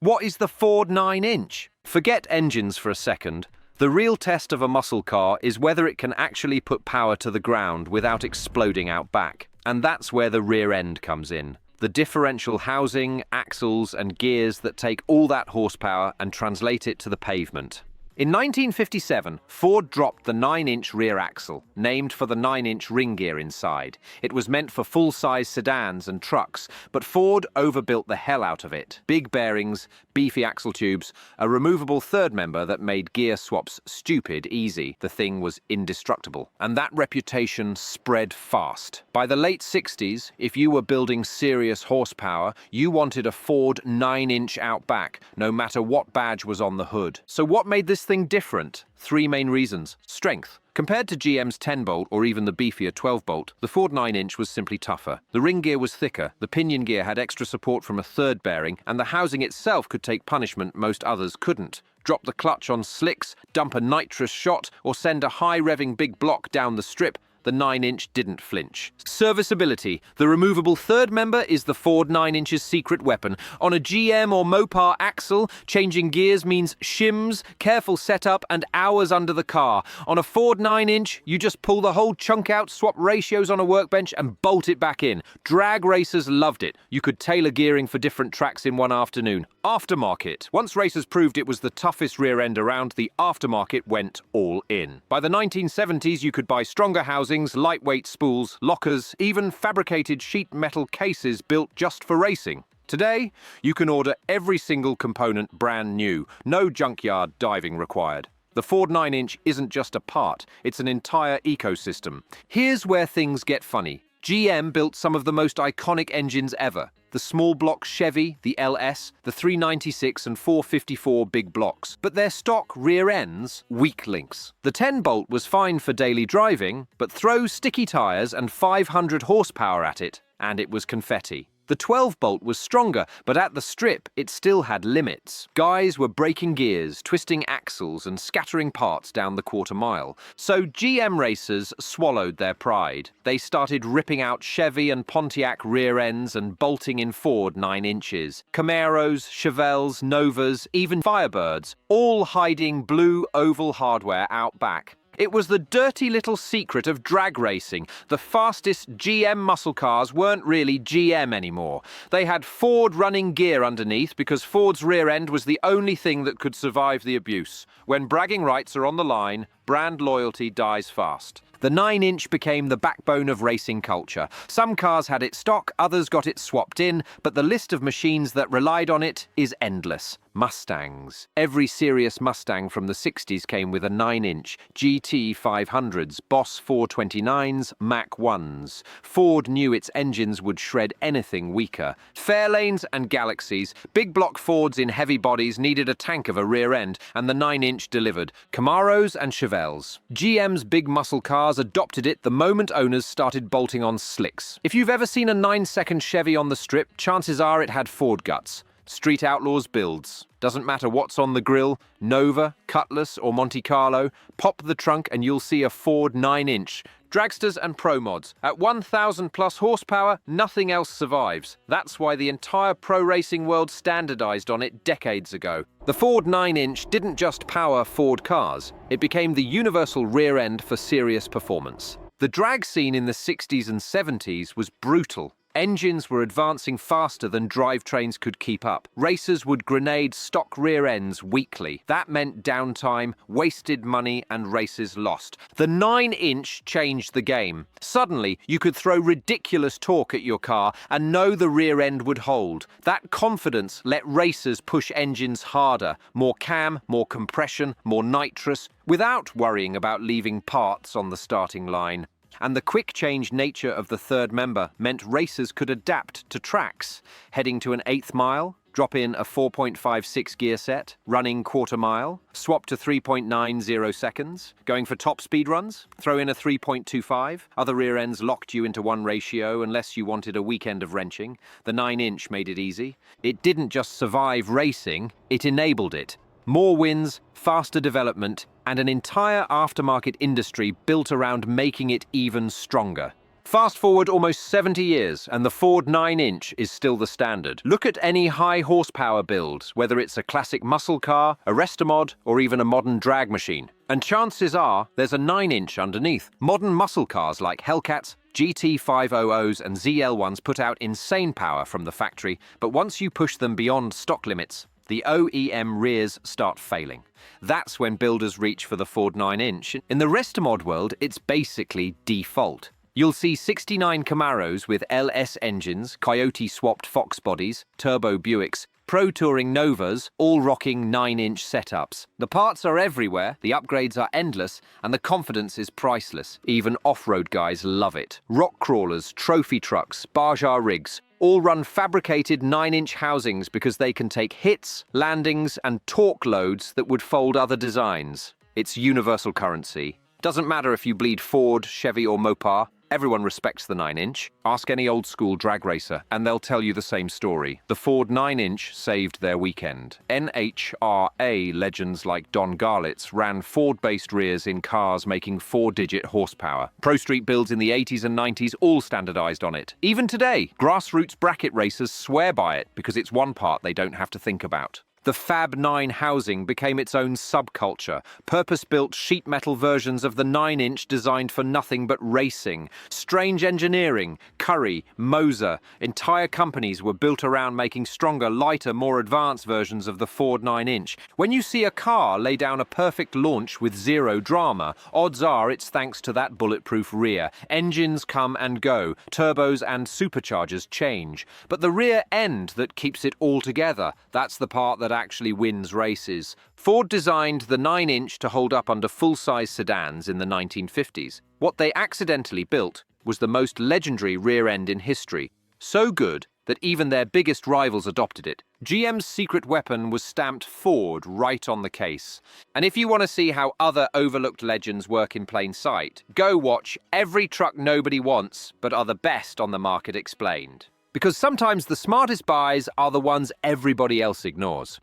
What is the Ford 9-inch? Forget engines for a second. The real test of a muscle car is whether it can actually put power to the ground without exploding out back. And that's where the rear end comes in. The differential housing, axles, and gears that take all that horsepower and translate it to the pavement. In 1957, Ford dropped the 9-inch rear axle, named for the 9-inch ring gear inside. It was meant for full-size sedans and trucks, but Ford overbuilt the hell out of it. Big bearings, beefy axle tubes, a removable third member that made gear swaps stupid easy. The thing was indestructible. And that reputation spread fast. By the late 60s, if you were building serious horsepower, you wanted a Ford 9-inch Outback, no matter what badge was on the hood. So what made this thing different? Three main reasons. Strength. Compared to GM's 10-bolt or even the beefier 12-bolt, the Ford 9-inch was simply tougher. The ring gear was thicker, the pinion gear had extra support from a third bearing, and the housing itself could take punishment most others couldn't. Drop the clutch on slicks, dump a nitrous shot, or send a high-revving big block down the strip. The 9-inch didn't flinch. Serviceability. The removable third member is the Ford 9-inch's secret weapon. On a GM or Mopar axle, changing gears means shims, careful setup, and hours under the car. On a Ford 9-inch, you just pull the whole chunk out, swap ratios on a workbench, and bolt it back in. Drag racers loved it. You could tailor gearing for different tracks in one afternoon. Aftermarket. Once racers proved it was the toughest rear end around, the aftermarket went all in. By the 1970s, you could buy stronger housing, lightweight spools, lockers, even fabricated sheet metal cases built just for racing. Today, you can order every single component brand new, no junkyard diving required. The Ford 9-inch isn't just a part, it's an entire ecosystem. Here's where things get funny. GM built some of the most iconic engines ever. The small block Chevy, the LS, the 396 and 454 big blocks. But their stock rear ends, weak links. The 10-bolt was fine for daily driving, but throw sticky tires and 500 horsepower at it, and it was confetti. The 12-bolt was stronger, but at the strip, it still had limits. Guys were breaking gears, twisting axles, and scattering parts down the quarter mile. So GM racers swallowed their pride. They started ripping out Chevy and Pontiac rear ends and bolting in Ford 9-inches. Camaros, Chevelles, Novas, even Firebirds, all hiding blue oval hardware out back. It was the dirty little secret of drag racing. The fastest GM muscle cars weren't really GM anymore. They had Ford running gear underneath because Ford's rear end was the only thing that could survive the abuse. When bragging rights are on the line, brand loyalty dies fast. The 9-inch became the backbone of racing culture. Some cars had it stock, others got it swapped in, but the list of machines that relied on it is endless. Mustangs. Every serious Mustang from the 60s came with a 9-inch, GT 500s, Boss 429s, Mach 1s. Ford knew its engines would shred anything weaker. Fairlanes and Galaxies, big block Fords in heavy bodies needed a tank of a rear end, and the 9-inch delivered. Camaros and Chevelles. GM's big muscle cars adopted it the moment owners started bolting on slicks. If you've ever seen a 9-second Chevy on the strip, chances are it had Ford guts. Street Outlaws builds. Doesn't matter what's on the grill, Nova, Cutlass or Monte Carlo, pop the trunk and you'll see a Ford 9-inch. Dragsters and Pro Mods. At 1,000 plus horsepower, nothing else survives. That's why the entire pro racing world standardized on it decades ago. The Ford 9-inch didn't just power Ford cars, it became the universal rear end for serious performance. The drag scene in the 60s and 70s was brutal. Engines were advancing faster than drivetrains could keep up. Racers would grenade stock rear ends weekly. That meant downtime, wasted money, and races lost. The 9-inch changed the game. Suddenly, you could throw ridiculous torque at your car and know the rear end would hold. That confidence let racers push engines harder. More cam, more compression, more nitrous, without worrying about leaving parts on the starting line. And the quick-change nature of the third member meant racers could adapt to tracks. Heading to an 1/8 mile, drop in a 4.56 gear set, running quarter mile, swap to 3.90 seconds, going for top speed runs, throw in a 3.25. Other rear ends locked you into one ratio unless you wanted a weekend of wrenching. The 9-inch made it easy. It didn't just survive racing, it enabled it. More wins, faster development, and an entire aftermarket industry built around making it even stronger. Fast forward almost 70 years, and the Ford 9-inch is still the standard. Look at any high-horsepower build, whether it's a classic muscle car, a restomod, or even a modern drag machine. And chances are there's a 9-inch underneath. Modern muscle cars like Hellcats, GT500s and ZL1s put out insane power from the factory, but once you push them beyond stock limits, the OEM rears start failing. That's when builders reach for the Ford 9-inch. In the restomod world, it's basically default. You'll see 69 Camaros with LS engines, Coyote-swapped Fox bodies, turbo Buicks, Pro Touring Novas, all rocking 9-inch setups. The parts are everywhere, the upgrades are endless, and the confidence is priceless. Even off-road guys love it. Rock crawlers, trophy trucks, Baja rigs, all run fabricated 9-inch housings because they can take hits, landings, and torque loads that would fold other designs. It's universal currency. Doesn't matter if you bleed Ford, Chevy, or Mopar. Everyone respects the 9-inch. Ask any old-school drag racer, and they'll tell you the same story. The Ford 9-inch saved their weekend. NHRA legends like Don Garlitz ran Ford-based rears in cars making 4-digit horsepower. Pro Street builds in the 80s and 90s all standardized on it. Even today, grassroots bracket racers swear by it because it's one part they don't have to think about. The Fab 9 housing became its own subculture, purpose-built sheet metal versions of the 9-inch designed for nothing but racing. Strange engineering, Curry, Moser, entire companies were built around making stronger, lighter, more advanced versions of the Ford 9-inch. When you see a car lay down a perfect launch with zero drama, odds are it's thanks to that bulletproof rear. Engines come and go, turbos and superchargers change. But the rear end that keeps it all together, that's the part that actually wins races. Ford designed the 9-inch to hold up under full-size sedans in the 1950s. What they accidentally built was the most legendary rear end in history. So good that even their biggest rivals adopted it. GM's secret weapon was stamped Ford right on the case. And if you want to see how other overlooked legends work in plain sight, go watch Every Truck Nobody Wants But Are the Best on the Market Explained. Because sometimes the smartest buys are the ones everybody else ignores.